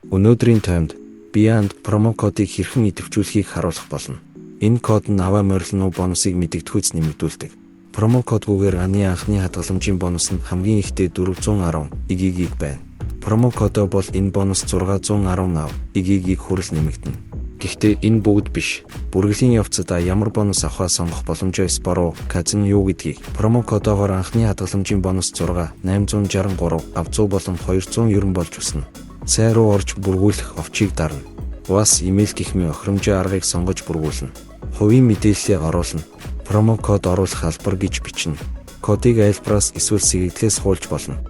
Өнөөдрийн таймд Beyond промо кодыг хэрхэн идэвхжүүлэхийг харуулах болно. Энэ код нь аваа морилно бонусыг мэдэгдэхүйц нэмэгдүүлдэг. Промо кодгүйгээр анхны хадгаламжийн бонус нь хамгийн ихдээ 410 ИГ байна. Промо кодоо бол энэ бонус 618 ИГ хүрэл нэмэгдэнэ. Гэхдээ энэ бүгд биш. Бүргэлийн явцад ямар бонус авахаа сонгох боломжтой Sparrow казино юу гэдгийг промо кодоогоор анхны хадгаламжийн бонус 863 авцуу болон 290 болж өснө. Цай руу орж бүргүүлэх овчийг дарна. Бас имэйл гихмийн охиромжийн аргыг сонгож бүргүүлнэ. Хувийн мэдээллээ оруулна. Промо код оруулах албар гэж бичнэ. Кодыг айлбараас эсвэл сэгэгдлээс хуулж болно.